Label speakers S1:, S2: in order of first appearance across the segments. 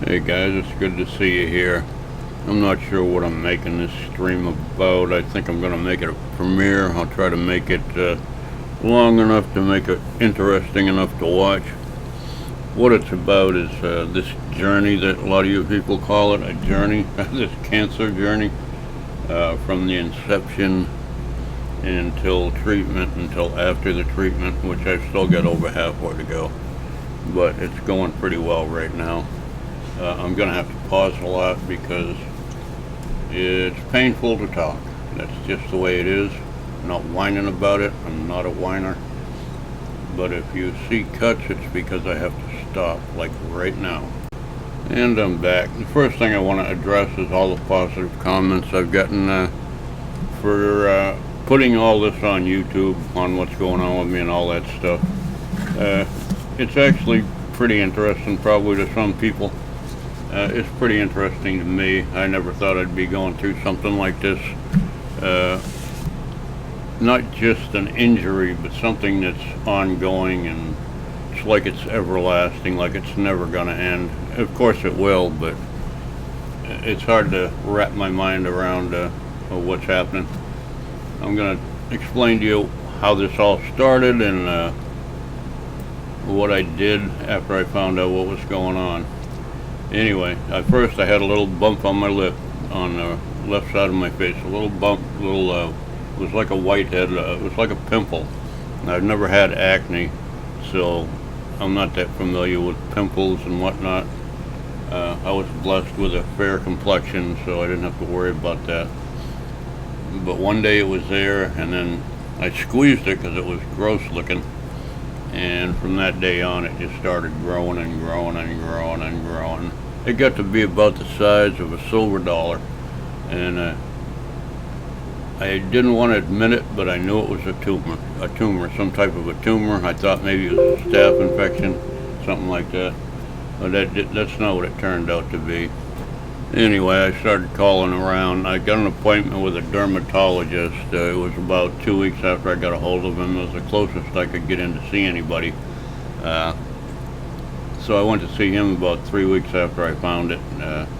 S1: Hey guys, it's good to see you here. I'm not sure what I'm making this stream about. I think I'm going to make it a premiere. I'll try to make it long enough to make it interesting enough to watch. What it's about is this journey that a lot of you people call it, a journey, this cancer journey, from the inception until treatment, until after the treatment, which I've still got over halfway to go. But it's going pretty well right now. I'm going to have to pause a lot because it's painful to talk. That's just the way it is. I'm not whining about it. I'm not a whiner. But if you see cuts, it's because I have to stop, like right now. And I'm back. The first thing I want to address is all the positive comments I've gotten for putting all this on YouTube, on what's going on with me and all that stuff. It's actually pretty interesting, probably to some people. It's pretty interesting to me. I never thought I'd be going through something like this. Not just an injury, but something that's ongoing, and it's like it's everlasting, like it's never going to end. Of course it will, but it's hard to wrap my mind around what's happening. I'm going to explain to you how this all started and what I did after I found out what was going on. Anyway, at first I had a little bump on my lip, on the left side of my face. A little bump, it was like a whitehead, it was like a pimple. I've never had acne, so I'm not that familiar with pimples and whatnot. I was blessed with a fair complexion, so I didn't have to worry about that. But one day it was there, and then I squeezed it because it was gross looking. And from that day on, it just started growing and growing and growing and growing. It got to be about the size of a silver dollar. And I didn't want to admit it, but I knew it was a tumor, some type of a tumor. I thought maybe it was a staph infection, something like that. But that's not what it turned out to be. Anyway, I started calling around. I got an appointment with a dermatologist. It was about 2 weeks after I got a hold of him. It was the closest I could get in to see anybody. So I went to see him about 3 weeks after I found it.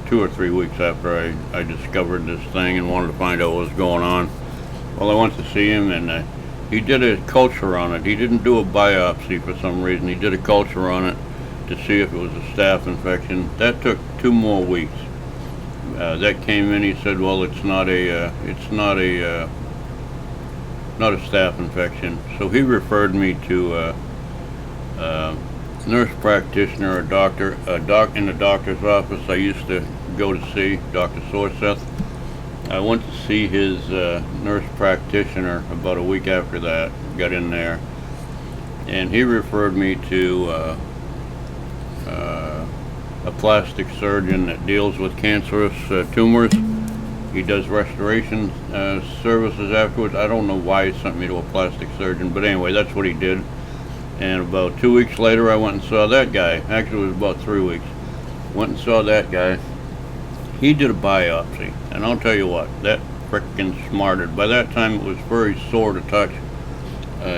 S1: 2 or 3 weeks after I discovered this thing and wanted to find out what was going on. Well, I went to see him, and he did a culture on it. He didn't do a biopsy for some reason. He did a culture on it to see if it was a staph infection. That took 2 more weeks. That came in. He said, "Well, it's not a staph infection." So he referred me to a nurse practitioner, a doctor, in the doctor's office I used to go to see, Dr. Sorseth. I went to see his nurse practitioner about a week after that. Got in there, and he referred me to a plastic surgeon that deals with cancerous tumors. He does restoration services afterwards. I don't know why he sent me to a plastic surgeon, but anyway, that's what he did. And about 2 weeks later, I went and saw that guy. Actually, it was about 3 weeks. Went and saw that guy. He did a biopsy, and I'll tell you what, that frickin' smarted. By that time, it was very sore to touch.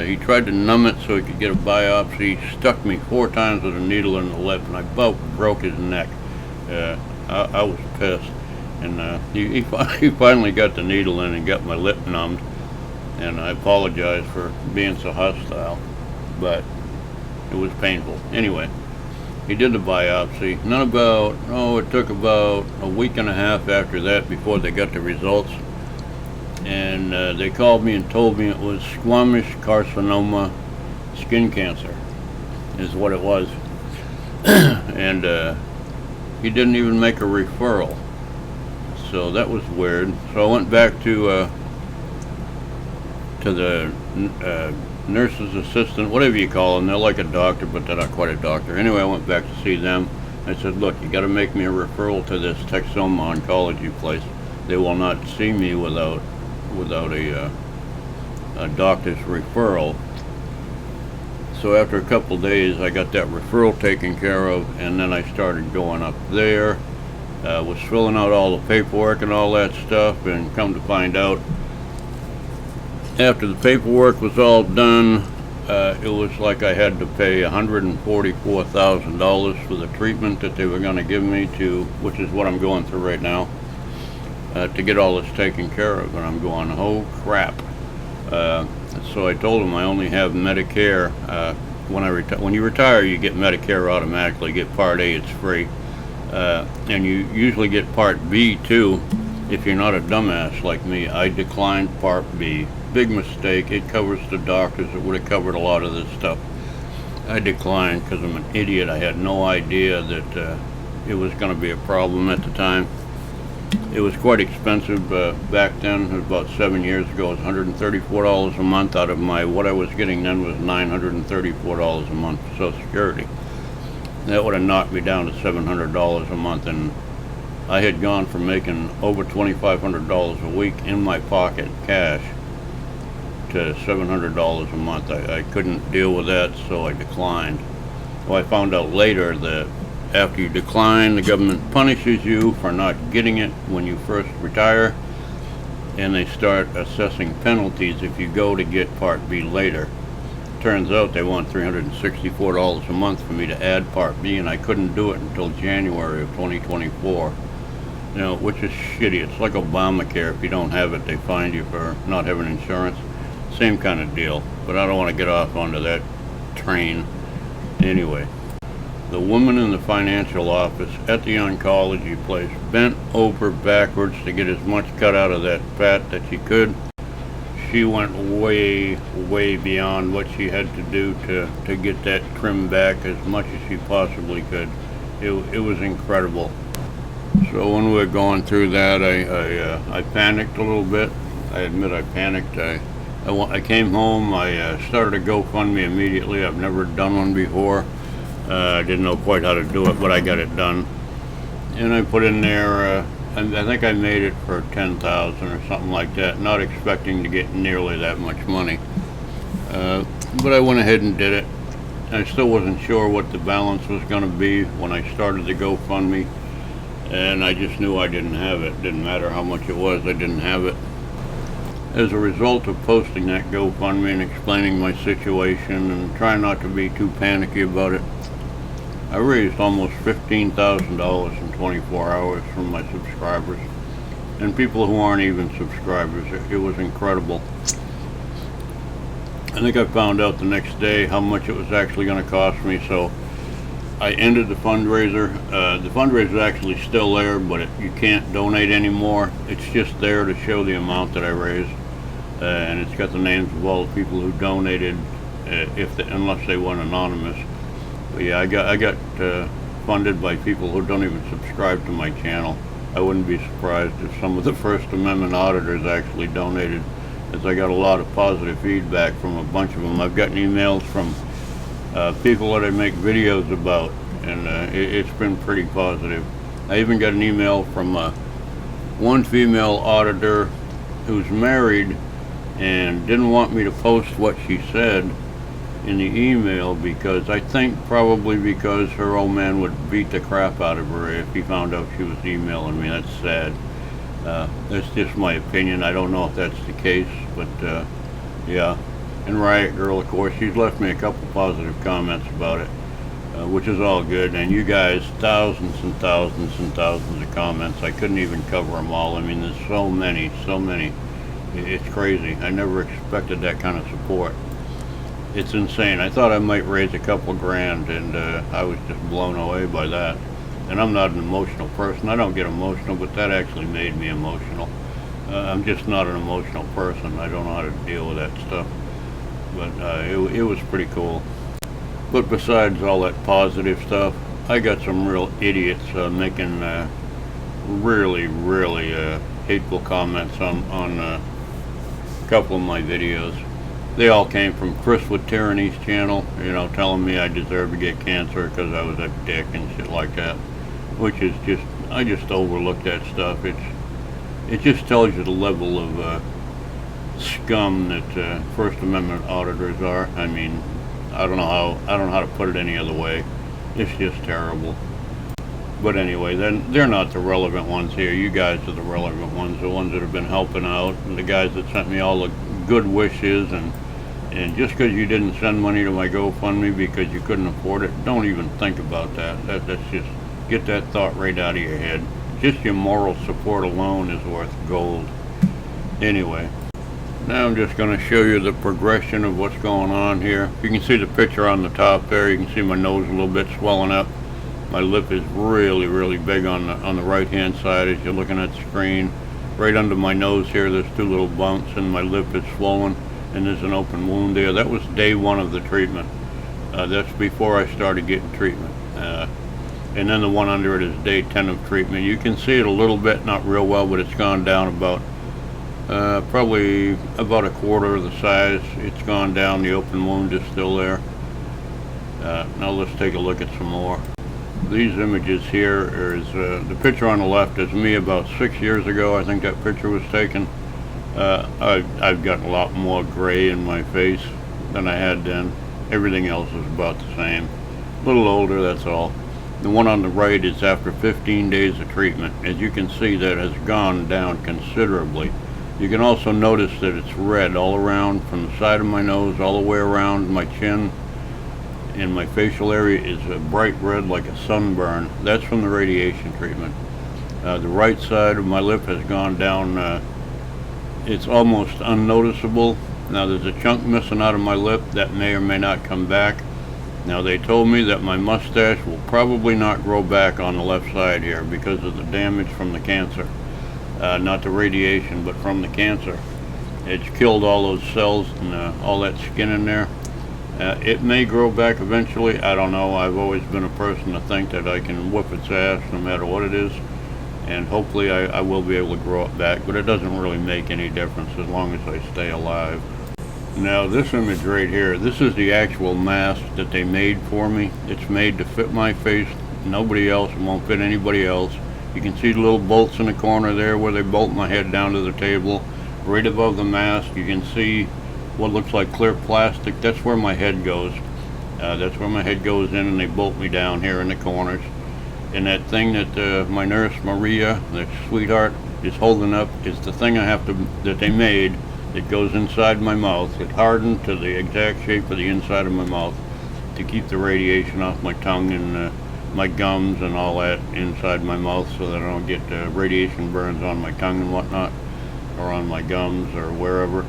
S1: He tried to numb it so he could get a biopsy. He stuck me 4 times with a needle in the lip, and I about broke his neck. I was pissed. And he finally got the needle in and got my lip numbed. And I apologize for being so hostile, but it was painful. Anyway, he did the biopsy. It took about a week and a half after that before they got the results. And they called me and told me it was squamous carcinoma skin cancer is what it was. And he didn't even make a referral, so that was weird. So I went back to the nurse's assistant, whatever you call them. They're like a doctor, but they're not quite a doctor. Anyway, I went back to see them. I said, "Look, you got to make me a referral to this Texoma oncology place. They will not see me without a doctor's referral." So after a couple days, I got that referral taken care of, and then I started going up there, was filling out all the paperwork and all that stuff, and come to find out, after the paperwork was all done, It was like I had to pay $144,000 for the treatment that they were going to give me which is what I'm going through right now, to get all this taken care of. And I'm going, oh crap. So I told them I only have Medicare. When you retire, you get Medicare automatically. You get Part A, it's free. And you usually get Part B too, if you're not a dumbass like me. I declined Part B. Big mistake. It covers the doctors. It would have covered a lot of this stuff. I declined because I'm an idiot. I had no idea that it was going to be a problem at the time. It was quite expensive back then. It was about 7 years ago. It was $134 a month out of what I was getting then was $934 a month for Social Security. That would have knocked me down to $700 a month, and I had gone from making over $2,500 a week in my pocket cash to $700 a month. I couldn't deal with that, so I declined. Well, I found out later that after you decline, the government punishes you for not getting it when you first retire, and they start assessing penalties if you go to get Part B later. Turns out they want $364 a month for me to add Part B, and I couldn't do it until January of 2024. Which is shitty. It's like Obamacare. If you don't have it, they fine you for not having insurance. Same kind of deal, but I don't want to get off onto that train. Anyway, the woman in the financial office at the oncology place bent over backwards to get as much cut out of that fat that she could. She went way, way beyond what she had to do to get that trimmed back as much as she possibly could. It was incredible. So when we were going through that, I panicked a little bit. I admit I panicked. I came home. I started a GoFundMe immediately. I've never done one before. I didn't know quite how to do it, but I got it done. And I put in there, I think I made it for $10,000 or something like that, not expecting to get nearly that much money. But I went ahead and did it. I still wasn't sure what the balance was going to be when I started the GoFundMe, and I just knew I didn't have it. Didn't matter how much it was, I didn't have it. As a result of posting that GoFundMe and explaining my situation and trying not to be too panicky about it, I raised almost $15,000 in 24 hours from my subscribers and people who aren't even subscribers. It was incredible. I think I found out the next day how much it was actually going to cost me, so I ended the fundraiser. The fundraiser is actually still there, but you can't donate anymore. It's just there to show the amount that I raised, and it's got the names of all the people who donated, unless they went anonymous. But yeah, I got funded by people who don't even subscribe to my channel. I wouldn't be surprised if some of the First Amendment auditors actually donated, as I got a lot of positive feedback from a bunch of them. I've gotten emails from people that I make videos about, and it's been pretty positive. I even got an email from one female auditor who's married and didn't want me to post what she said in the email because I think probably because her old man would beat the crap out of her if he found out she was emailing me. That's sad. That's just my opinion. I don't know if that's the case, but yeah. And Riot Girl, of course, she's left me a couple positive comments about it, which is all good. And you guys, thousands and thousands and thousands of comments. I couldn't even cover them all. I mean, there's so many. It's crazy. I never expected that kind of support. It's insane. I thought I might raise a couple grand, and I was just blown away by that. And I'm not an emotional person. I don't get emotional, but that actually made me emotional. I'm just not an emotional person. I don't know how to deal with that stuff. But it was pretty cool. But besides all that positive stuff, I got some real idiots making really hateful comments on a couple of my videos. They all came from Chris with Tyranny's channel, telling me I deserve to get cancer because I was a dick and shit like that. Which is just, I just overlooked that stuff. It just tells you the level of scum that First Amendment auditors are. I mean, I don't know how to put it any other way. It's just terrible. But anyway, then they're not the relevant ones here. You guys are the relevant ones, the ones that have been helping out, and the guys that sent me all the good wishes and And just because you didn't send money to my GoFundMe because you couldn't afford it, don't even think about that. That's just, get that thought right out of your head. Just your moral support alone is worth gold. Anyway, now I'm just going to show you the progression of what's going on here. You can see the picture on the top there. You can see my nose a little bit swelling up. My lip is really, really big on the right hand side as you're looking at the screen. Right under my nose here, there's two little bumps, and my lip is swollen, and there's an open wound there. That was day 1 of the treatment. That's before I started getting treatment. And then the one under it is day 10 of treatment. You can see it a little bit, not real well, but it's gone down about probably about a quarter of the size. It's gone down. The open wound is still there. Now let's take a look at some more. These images here is the picture on the left is me about 6 years ago. I think that picture was taken. I've got a lot more gray in my face than I had then. Everything else is about the same. A little older, that's all. The one on the right is after 15 days of treatment. As you can see, that has gone down considerably. You can also notice that it's red all around, from the side of my nose all the way around my chin, and my facial area is a bright red like a sunburn. That's from the radiation treatment. The right side of my lip has gone down. It's almost unnoticeable. Now there's a chunk missing out of my lip that may or may not come back. Now they told me that my mustache will probably not grow back on the left side here because of the damage from the cancer. Not the radiation, but from the cancer. It's killed all those cells and all that skin in there. It may grow back eventually. I don't know. I've always been a person to think that I can whoop its ass no matter what it is. And hopefully I will be able to grow it back. But it doesn't really make any difference as long as I stay alive. Now this image right here, this is the actual mask that they made for me. It's made to fit my face. Nobody else. It won't fit anybody else. You can see the little bolts in the corner there where they bolt my head down to the table. Right above the mask you can see what looks like clear plastic. That's where my head goes. That's where my head goes in, and they bolt me down here in the corners. And that thing that my nurse Maria, the sweetheart, is holding up is the thing that they made. It goes inside my mouth. It hardened to the exact shape of the inside of my mouth to keep the radiation off my tongue and my gums and all that inside my mouth, so that I don't get radiation burns on my tongue and whatnot, or on my gums or wherever.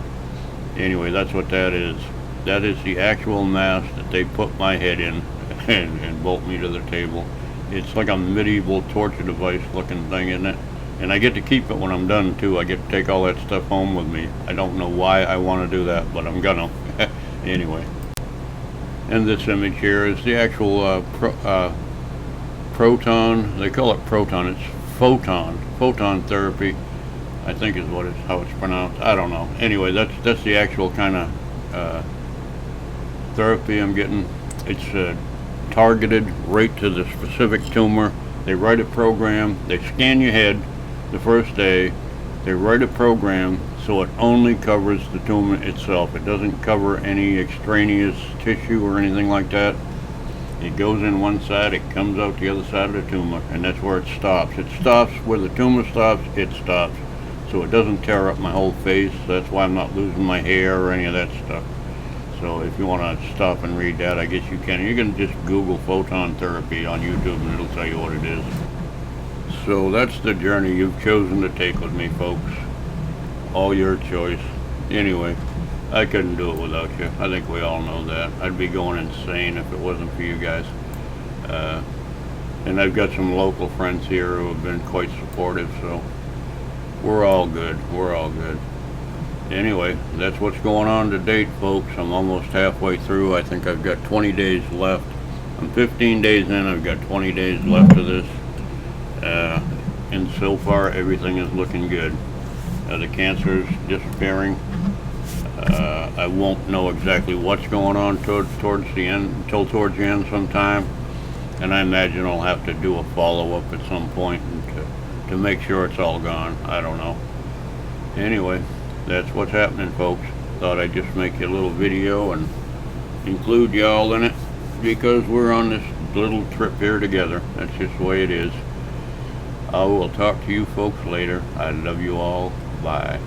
S1: Anyway, that's what that is. That is the actual mask that they put my head in and bolt me to the table. It's like a medieval torture device looking thing, isn't it? And I get to keep it when I'm done too. I get to take all that stuff home with me. I don't know why I want to do that, but I'm gonna. Anyway. And this image here is the actual proton. They call it proton. It's photon therapy, I think is how it's pronounced. I don't know. Anyway, that's the actual kind of therapy I'm getting. It's targeted right to the specific tumor. They write a program. They scan your head the first day. They write a program so it only covers the tumor itself. It doesn't cover any extraneous tissue or anything like that. It goes in one side, it comes out the other side of the tumor, and that's where it stops. It stops where the tumor stops, it stops. So it doesn't tear up my whole face. That's why I'm not losing my hair or any of that stuff. So if you want to stop and read that, I guess you can. You can just Google photon therapy on YouTube and it'll tell you what it is. So that's the journey you've chosen to take with me, folks. All your choice. Anyway, I couldn't do it without you. I think we all know that. I'd be going insane if it wasn't for you guys. And I've got some local friends here who have been quite supportive, so we're all good. We're all good. Anyway, that's what's going on to date, folks. I'm almost halfway through. I think I've got 20 days left. I'm 15 days in. I've got 20 days left of this. And so far, everything is looking good. The cancer is disappearing. I won't know exactly what's going on towards the end, until towards the end sometime. And I imagine I'll have to do a follow-up at some point to make sure it's all gone. I don't know. Anyway, that's what's happening, folks. Thought I'd just make you a little video and include y'all in it, because we're on this little trip here together. That's just the way it is. I will talk to you folks later. I love you all. Bye.